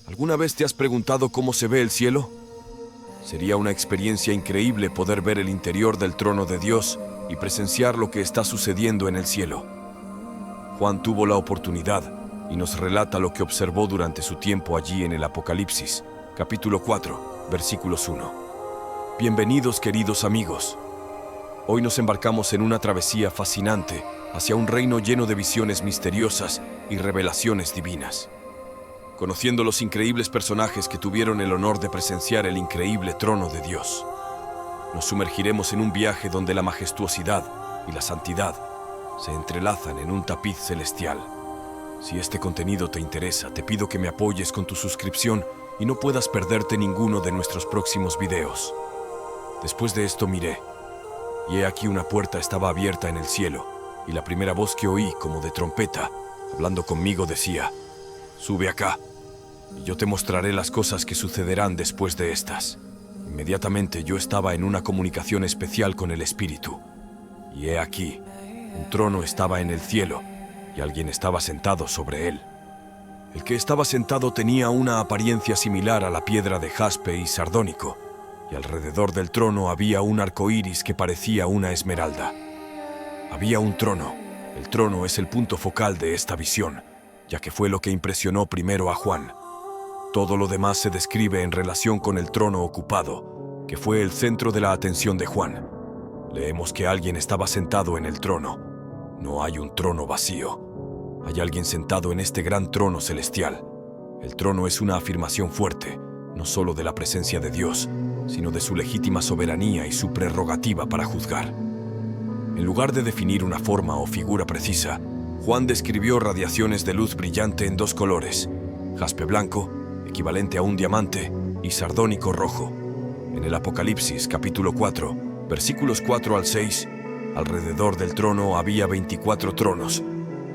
¿Alguna vez te has preguntado cómo se ve el cielo? Sería una experiencia increíble poder ver el interior del trono de Dios y presenciar lo que está sucediendo en el cielo. Juan tuvo la oportunidad y nos relata lo que observó durante su tiempo allí en el Apocalipsis, capítulo 4, versículos 1. Bienvenidos, queridos amigos. Hoy nos embarcamos en una travesía fascinante hacia un reino lleno de visiones misteriosas y revelaciones divinas. Conociendo los increíbles personajes que tuvieron el honor de presenciar el increíble trono de Dios, nos sumergiremos en un viaje donde la majestuosidad y la santidad se entrelazan en un tapiz celestial. Si este contenido te interesa, te pido que me apoyes con tu suscripción y no puedas perderte ninguno de nuestros próximos videos. Después de esto miré, y he aquí una puerta estaba abierta en el cielo, y la primera voz que oí, como de trompeta, hablando conmigo, decía: «Sube acá, y yo te mostraré las cosas que sucederán después de estas». Inmediatamente yo estaba en una comunicación especial con el Espíritu, y he aquí, un trono estaba en el cielo, y alguien estaba sentado sobre él. El que estaba sentado tenía una apariencia similar a la piedra de jaspe y sardónico, y alrededor del trono había un arco iris que parecía una esmeralda. Había un trono. El trono es el punto focal de esta visión, ya que fue lo que impresionó primero a Juan. Todo lo demás se describe en relación con el trono ocupado, que fue el centro de la atención de Juan. Leemos que alguien estaba sentado en el trono. No hay un trono vacío. Hay alguien sentado en este gran trono celestial. El trono es una afirmación fuerte, no solo de la presencia de Dios, sino de su legítima soberanía y su prerrogativa para juzgar. En lugar de definir una forma o figura precisa, Juan describió radiaciones de luz brillante en dos colores: jaspe blanco, equivalente a un diamante, y sardónico rojo. En el Apocalipsis, capítulo 4, versículos 4 al 6, alrededor del trono había 24 tronos,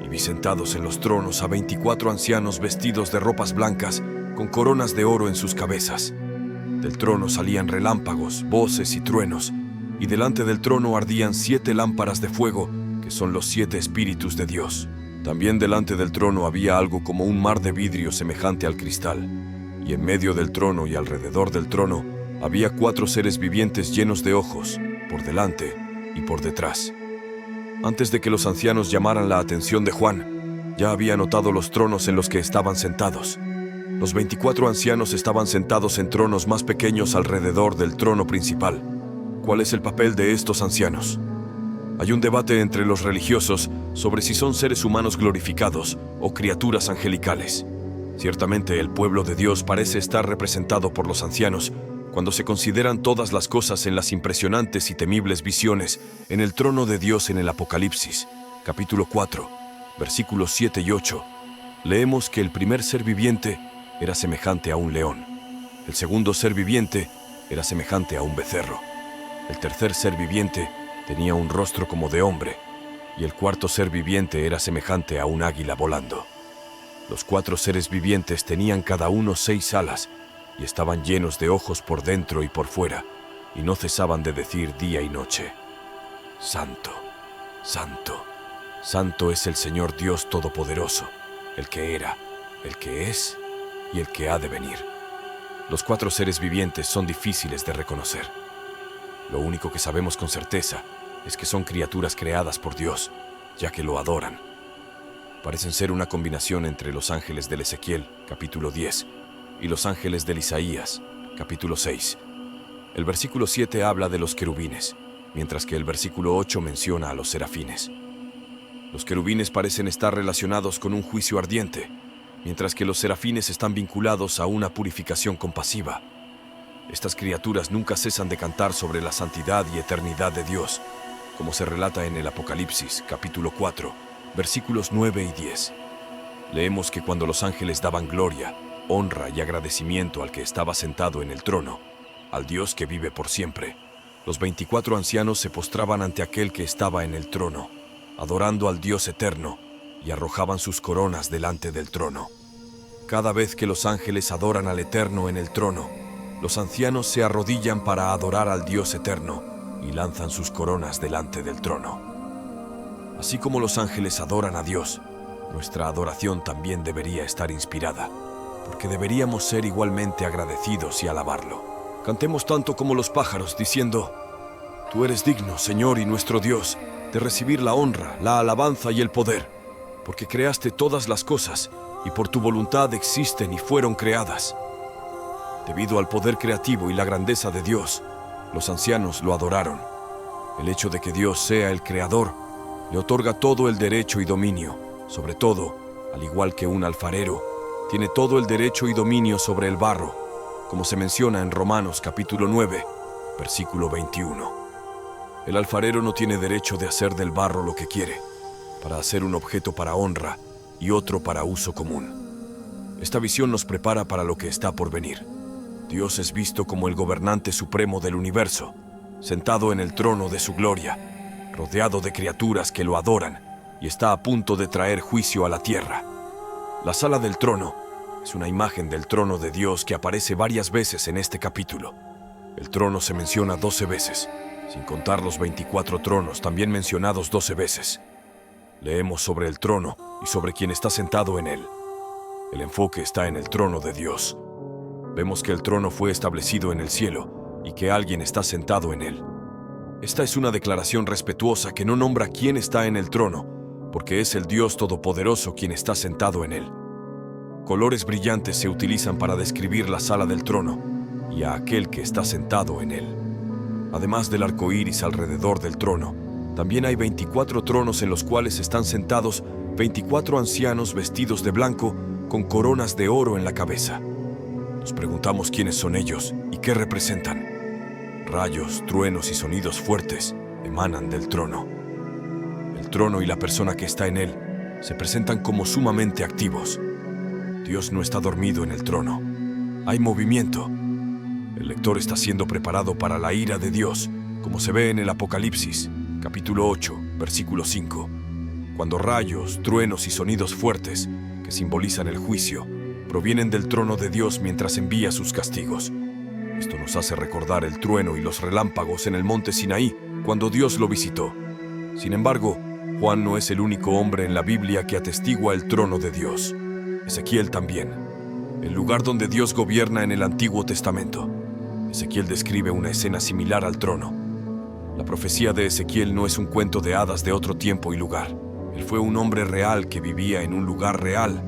y vi sentados en los tronos a 24 ancianos vestidos de ropas blancas, con coronas de oro en sus cabezas. Del trono salían relámpagos, voces y truenos, y delante del trono ardían 7 lámparas de fuego, que son los 7 espíritus de Dios. También delante del trono había algo como un mar de vidrio semejante al cristal, y en medio del trono y alrededor del trono había 4 seres vivientes llenos de ojos, por delante y por detrás. Antes de que los ancianos llamaran la atención de Juan, ya había notado los tronos en los que estaban sentados. Los 24 ancianos estaban sentados en tronos más pequeños alrededor del trono principal. ¿Cuál es el papel de estos ancianos? Hay un debate entre los religiosos sobre si son seres humanos glorificados o criaturas angelicales. Ciertamente el pueblo de Dios parece estar representado por los ancianos cuando se consideran todas las cosas en las impresionantes y temibles visiones en el trono de Dios en el Apocalipsis, capítulo 4, versículos 7 y 8. Leemos que el primer ser viviente era semejante a un león. El segundo ser viviente era semejante a un becerro. El tercer ser viviente tenía un rostro como de hombre, y el cuarto ser viviente era semejante a un águila volando. Los 4 seres vivientes tenían cada uno 6 alas, y estaban llenos de ojos por dentro y por fuera, y no cesaban de decir día y noche: Santo, Santo, Santo es el Señor Dios Todopoderoso, el que era, el que es y el que ha de venir. Los 4 seres vivientes son difíciles de reconocer. Lo único que sabemos con certeza es que son criaturas creadas por Dios, ya que lo adoran. Parecen ser una combinación entre los ángeles del Ezequiel, capítulo 10, y los ángeles del Isaías, capítulo 6. El versículo 7 habla de los querubines, mientras que el versículo 8 menciona a los serafines. Los querubines parecen estar relacionados con un juicio ardiente, mientras que los serafines están vinculados a una purificación compasiva. Estas criaturas nunca cesan de cantar sobre la santidad y eternidad de Dios, como se relata en el Apocalipsis, capítulo 4, versículos 9 y 10. Leemos que cuando los ángeles daban gloria, honra y agradecimiento al que estaba sentado en el trono, al Dios que vive por siempre, los 24 ancianos se postraban ante aquel que estaba en el trono, adorando al Dios eterno, y arrojaban sus coronas delante del trono. Cada vez que los ángeles adoran al Eterno en el trono, los ancianos se arrodillan para adorar al Dios eterno y lanzan sus coronas delante del trono. Así como los ángeles adoran a Dios, nuestra adoración también debería estar inspirada. porque deberíamos ser igualmente agradecidos y alabarlo. Cantemos tanto como los pájaros, diciendo: Tú eres digno, Señor y nuestro Dios, de recibir la honra, la alabanza y el poder, porque creaste todas las cosas, y por tu voluntad existen y fueron creadas. Debido al poder creativo y la grandeza de Dios, los ancianos lo adoraron. El hecho de que Dios sea el creador le otorga todo el derecho y dominio. Sobre todo, al igual que un alfarero, tiene todo el derecho y dominio sobre el barro, como se menciona en Romanos capítulo 9, versículo 21. El alfarero no tiene derecho de hacer del barro lo que quiere, para hacer un objeto para honra y otro para uso común. Esta visión nos prepara para lo que está por venir. Dios es visto como el gobernante supremo del universo, sentado en el trono de su gloria, rodeado de criaturas que lo adoran, y está a punto de traer juicio a la tierra. La sala del trono es una imagen del trono de Dios que aparece varias veces en este capítulo. El trono se menciona 12 veces, sin contar los 24 tronos también mencionados 12 veces. Leemos sobre el trono y sobre quien está sentado en él. El enfoque está en el trono de Dios. Vemos que el trono fue establecido en el cielo y que alguien está sentado en él. Esta es una declaración respetuosa que no nombra quién está en el trono, porque es el Dios Todopoderoso quien está sentado en él. Colores brillantes se utilizan para describir la sala del trono y a aquel que está sentado en él. Además del arco iris alrededor del trono, también hay 24 tronos en los cuales están sentados 24 ancianos vestidos de blanco con coronas de oro en la cabeza. Nos preguntamos quiénes son ellos y qué representan. Rayos, truenos y sonidos fuertes emanan del trono. El trono y la persona que está en él se presentan como sumamente activos. Dios no está dormido en el trono. Hay movimiento. El lector está siendo preparado para la ira de Dios, como se ve en el Apocalipsis, capítulo 8, versículo 5. Cuando rayos, truenos y sonidos fuertes, que simbolizan el juicio, provienen del trono de Dios mientras envía sus castigos. Esto nos hace recordar el trueno y los relámpagos en el monte Sinaí, cuando Dios lo visitó. Sin embargo, Juan no es el único hombre en la Biblia que atestigua el trono de Dios. Ezequiel también, el lugar donde Dios gobierna en el Antiguo Testamento. Ezequiel describe una escena similar al trono. La profecía de Ezequiel no es un cuento de hadas de otro tiempo y lugar. Él fue un hombre real que vivía en un lugar real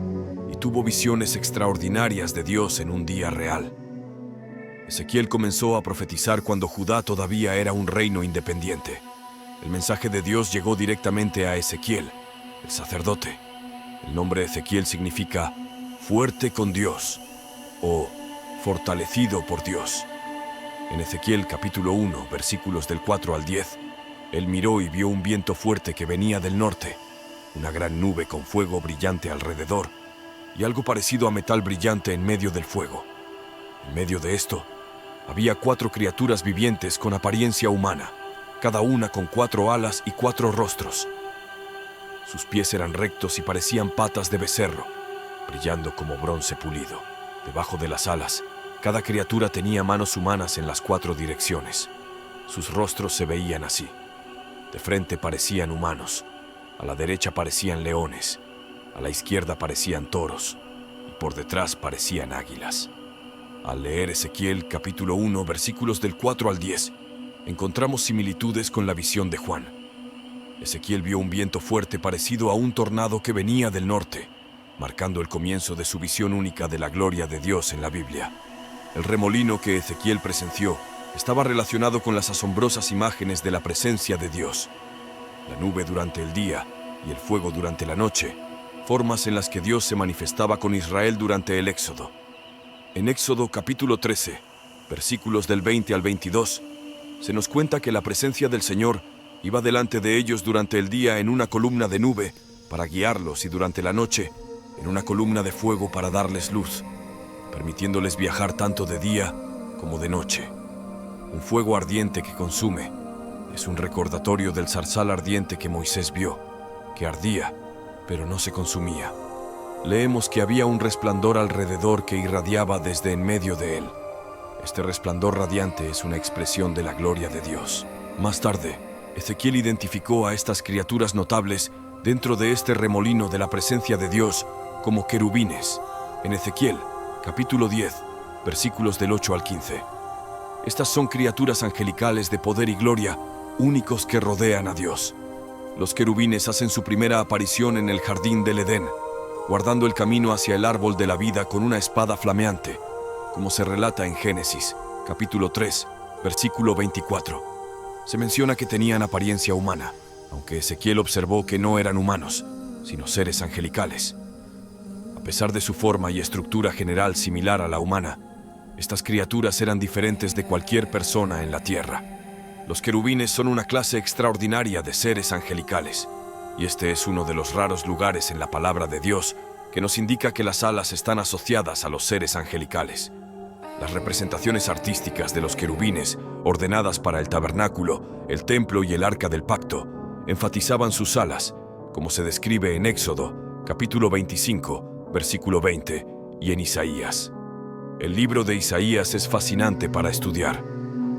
y tuvo visiones extraordinarias de Dios en un día real. Ezequiel comenzó a profetizar cuando Judá todavía era un reino independiente. El mensaje de Dios llegó directamente a Ezequiel, el sacerdote. El nombre Ezequiel significa fuerte con Dios o fortalecido por Dios. En Ezequiel capítulo 1, versículos del 4 al 10, él miró y vio un viento fuerte que venía del norte, una gran nube con fuego brillante alrededor y algo parecido a metal brillante en medio del fuego. En medio de esto, había 4 criaturas vivientes con apariencia humana, cada una con 4 alas y 4 rostros. Sus pies eran rectos y parecían patas de becerro, brillando como bronce pulido. Debajo de las alas, cada criatura tenía manos humanas en las 4 direcciones. Sus rostros se veían así. De frente parecían humanos, a la derecha parecían leones, a la izquierda parecían toros, y por detrás parecían águilas. Al leer Ezequiel capítulo 1, versículos del 4 al 10, encontramos similitudes con la visión de Juan. Ezequiel vio un viento fuerte parecido a un tornado que venía del norte, marcando el comienzo de su visión única de la gloria de Dios en la Biblia. El remolino que Ezequiel presenció estaba relacionado con las asombrosas imágenes de la presencia de Dios. La nube durante el día y el fuego durante la noche, formas en las que Dios se manifestaba con Israel durante el Éxodo. En Éxodo capítulo 13, versículos del 20 al 22, se nos cuenta que la presencia del Señor iba delante de ellos durante el día en una columna de nube para guiarlos y durante la noche en una columna de fuego para darles luz, permitiéndoles viajar tanto de día como de noche. Un fuego ardiente que consume es un recordatorio del zarzal ardiente que Moisés vio, que ardía, pero no se consumía. Leemos que había un resplandor alrededor que irradiaba desde en medio de él. Este resplandor radiante es una expresión de la gloria de Dios. Más tarde, Ezequiel identificó a estas criaturas notables dentro de este remolino de la presencia de Dios como querubines. En Ezequiel, capítulo 10, versículos del 8 al 15. Estas son criaturas angelicales de poder y gloria, únicos que rodean a Dios. Los querubines hacen su primera aparición en el jardín del Edén, guardando el camino hacia el árbol de la vida con una espada flameante, como se relata en Génesis, capítulo 3, versículo 24. Se menciona que tenían apariencia humana, aunque Ezequiel observó que no eran humanos, sino seres angelicales. A pesar de su forma y estructura general similar a la humana, estas criaturas eran diferentes de cualquier persona en la tierra. Los querubines son una clase extraordinaria de seres angelicales, y este es uno de los raros lugares en la palabra de Dios que nos indica que las alas están asociadas a los seres angelicales. Las representaciones artísticas de los querubines, ordenadas para el tabernáculo, el templo y el arca del pacto, enfatizaban sus alas, como se describe en Éxodo, capítulo 25, versículo 20, y en Isaías. El libro de Isaías es fascinante para estudiar.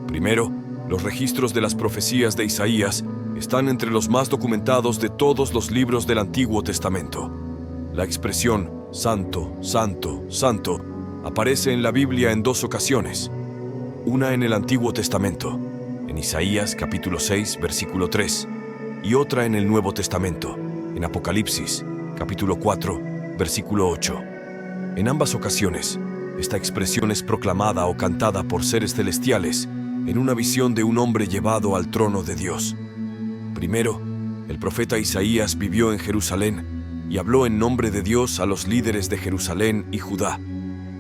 Primero, los registros de las profecías de Isaías están entre los más documentados de todos los libros del Antiguo Testamento. La expresión «Santo, Santo, Santo» aparece en la Biblia en dos ocasiones. Una en el Antiguo Testamento, en Isaías capítulo 6, versículo 3, y otra en el Nuevo Testamento, en Apocalipsis capítulo 4, versículo 8. En ambas ocasiones, esta expresión es proclamada o cantada por seres celestiales en una visión de un hombre llevado al trono de Dios. Primero, el profeta Isaías vivió en Jerusalén y habló en nombre de Dios a los líderes de Jerusalén y Judá.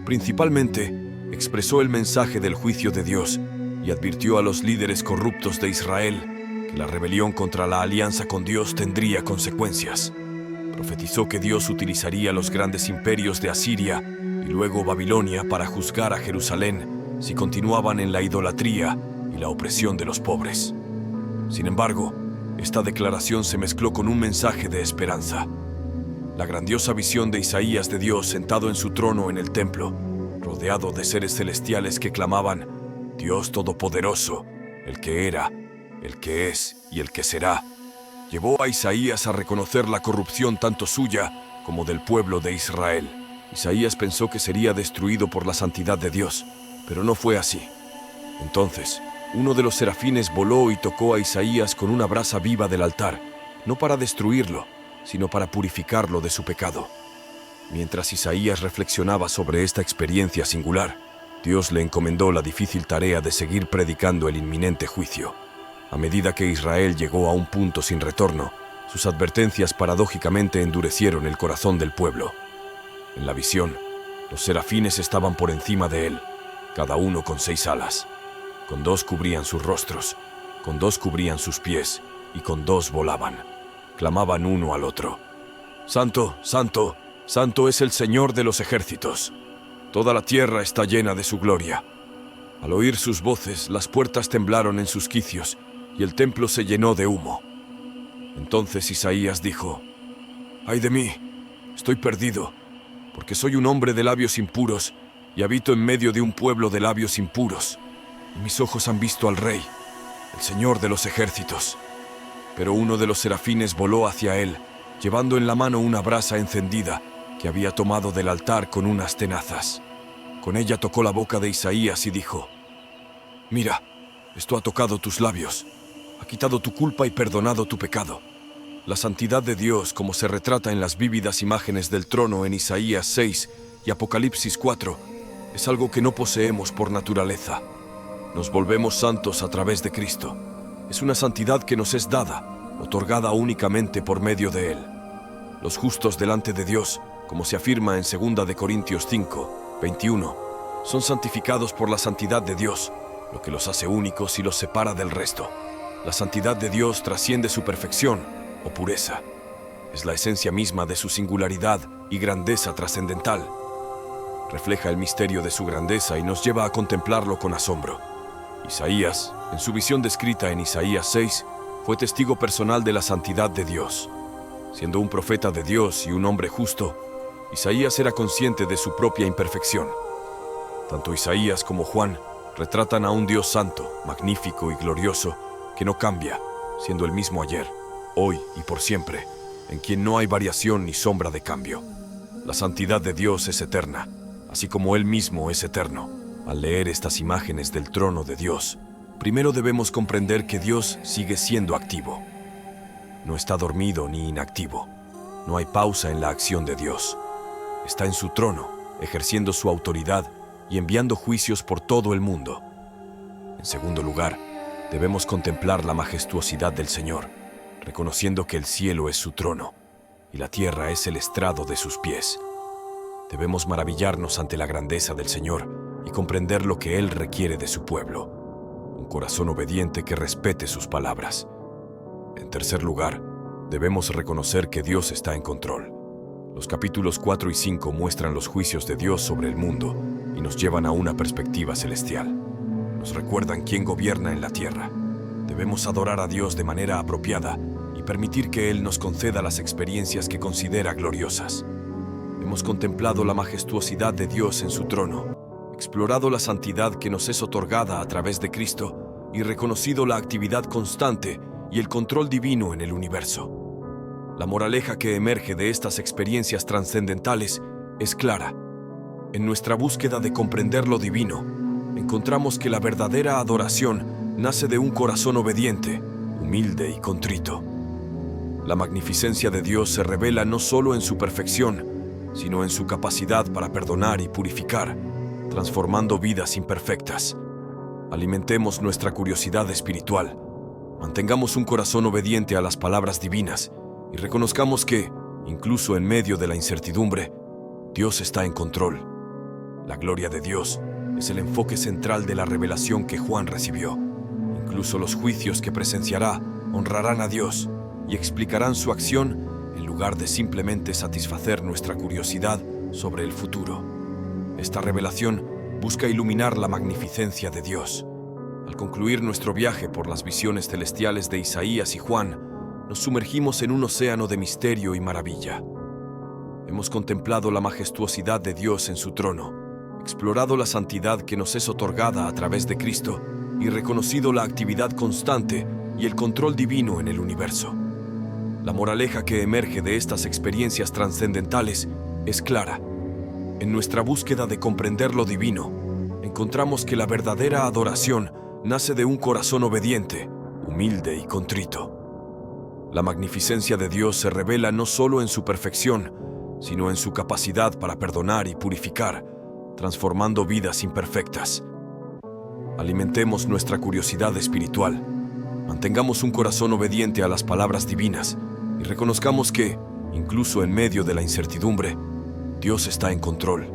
Principalmente, expresó el mensaje del juicio de Dios y advirtió a los líderes corruptos de Israel que la rebelión contra la alianza con Dios tendría consecuencias. Profetizó que Dios utilizaría los grandes imperios de Asiria y luego Babilonia para juzgar a Jerusalén si continuaban en la idolatría y la opresión de los pobres. Sin embargo, esta declaración se mezcló con un mensaje de esperanza. La grandiosa visión de Isaías de Dios sentado en su trono en el templo, rodeado de seres celestiales que clamaban: Dios Todopoderoso, el que era, el que es y el que será, llevó a Isaías a reconocer la corrupción tanto suya como del pueblo de Israel. Isaías pensó que sería destruido por la santidad de Dios, pero no fue así. Entonces, uno de los serafines voló y tocó a Isaías con una brasa viva del altar, no para destruirlo, sino para purificarlo de su pecado. Mientras Isaías reflexionaba sobre esta experiencia singular, Dios le encomendó la difícil tarea de seguir predicando el inminente juicio. A medida que Israel llegó a un punto sin retorno, sus advertencias paradójicamente endurecieron el corazón del pueblo. En la visión, los serafines estaban por encima de él, cada uno con 6 alas. Con 2 cubrían sus rostros, con 2 cubrían sus pies, y con 2 volaban. Clamaban uno al otro: Santo, Santo, Santo es el Señor de los ejércitos. Toda la tierra está llena de su gloria. Al oír sus voces, las puertas temblaron en sus quicios, y el templo se llenó de humo. Entonces Isaías dijo: ¡Ay de mí! Estoy perdido, porque soy un hombre de labios impuros, y habito en medio de un pueblo de labios impuros. Y mis ojos han visto al Rey, el Señor de los ejércitos. Pero uno de los serafines voló hacia él, llevando en la mano una brasa encendida que había tomado del altar con unas tenazas. Con ella tocó la boca de Isaías y dijo: Mira, esto ha tocado tus labios, ha quitado tu culpa y perdonado tu pecado. La santidad de Dios, como se retrata en las vívidas imágenes del trono en Isaías 6 y Apocalipsis 4, es algo que no poseemos por naturaleza. Nos volvemos santos a través de Cristo. Es una santidad que nos es dada, otorgada únicamente por medio de Él. Los justos delante de Dios, como se afirma en 2 de Corintios 5, 21, son santificados por la santidad de Dios, lo que los hace únicos y los separa del resto. La santidad de Dios trasciende su perfección o pureza. Es la esencia misma de su singularidad y grandeza trascendental. Refleja el misterio de su grandeza y nos lleva a contemplarlo con asombro. Isaías, en su visión descrita en Isaías 6, fue testigo personal de la santidad de Dios. Siendo un profeta de Dios y un hombre justo, Isaías era consciente de su propia imperfección. Tanto Isaías como Juan retratan a un Dios santo, magnífico y glorioso, que no cambia, siendo el mismo ayer, hoy y por siempre, en quien no hay variación ni sombra de cambio. La santidad de Dios es eterna, así como Él mismo es eterno. Al leer estas imágenes del trono de Dios, primero debemos comprender que Dios sigue siendo activo. No está dormido ni inactivo. No hay pausa en la acción de Dios. Está en su trono, ejerciendo su autoridad y enviando juicios por todo el mundo. En segundo lugar, debemos contemplar la majestuosidad del Señor, reconociendo que el cielo es su trono y la tierra es el estrado de sus pies. Debemos maravillarnos ante la grandeza del Señor y comprender lo que Él requiere de su pueblo, un corazón obediente que respete sus palabras. En tercer lugar, debemos reconocer que Dios está en control. Los capítulos 4 y 5 muestran los juicios de Dios sobre el mundo y nos llevan a una perspectiva celestial. Nos recuerdan quién gobierna en la tierra. Debemos adorar a Dios de manera apropiada y permitir que Él nos conceda las experiencias que considera gloriosas. Hemos contemplado la majestuosidad de Dios en su trono, explorado la santidad que nos es otorgada a través de Cristo y reconocido la actividad constante y el control divino en el universo. La moraleja que emerge de estas experiencias trascendentales es clara. En nuestra búsqueda de comprender lo divino, encontramos que la verdadera adoración nace de un corazón obediente, humilde y contrito. La magnificencia de Dios se revela no solo en su perfección, sino en su capacidad para perdonar y purificar, transformando vidas imperfectas. Alimentemos nuestra curiosidad espiritual, mantengamos un corazón obediente a las palabras divinas y reconozcamos que, incluso en medio de la incertidumbre, Dios está en control. La gloria de Dios es el enfoque central de la revelación que Juan recibió. Incluso los juicios que presenciará honrarán a Dios y explicarán su acción en lugar de simplemente satisfacer nuestra curiosidad sobre el futuro. Esta revelación busca iluminar la magnificencia de Dios. Al concluir nuestro viaje por las visiones celestiales de Isaías y Juan, nos sumergimos en un océano de misterio y maravilla. Hemos contemplado la majestuosidad de Dios en su trono, explorado la santidad que nos es otorgada a través de Cristo y reconocido la actividad constante y el control divino en el universo. La moraleja que emerge de estas experiencias trascendentales es clara. En nuestra búsqueda de comprender lo divino, encontramos que la verdadera adoración nace de un corazón obediente, humilde y contrito. La magnificencia de Dios se revela no solo en su perfección, sino en su capacidad para perdonar y purificar, transformando vidas imperfectas. Alimentemos nuestra curiosidad espiritual, mantengamos un corazón obediente a las palabras divinas y reconozcamos que, incluso en medio de la incertidumbre, Dios está en control.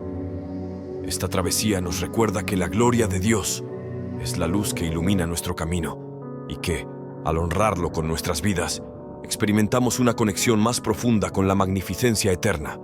Esta travesía nos recuerda que la gloria de Dios es la luz que ilumina nuestro camino y que, al honrarlo con nuestras vidas, experimentamos una conexión más profunda con la magnificencia eterna.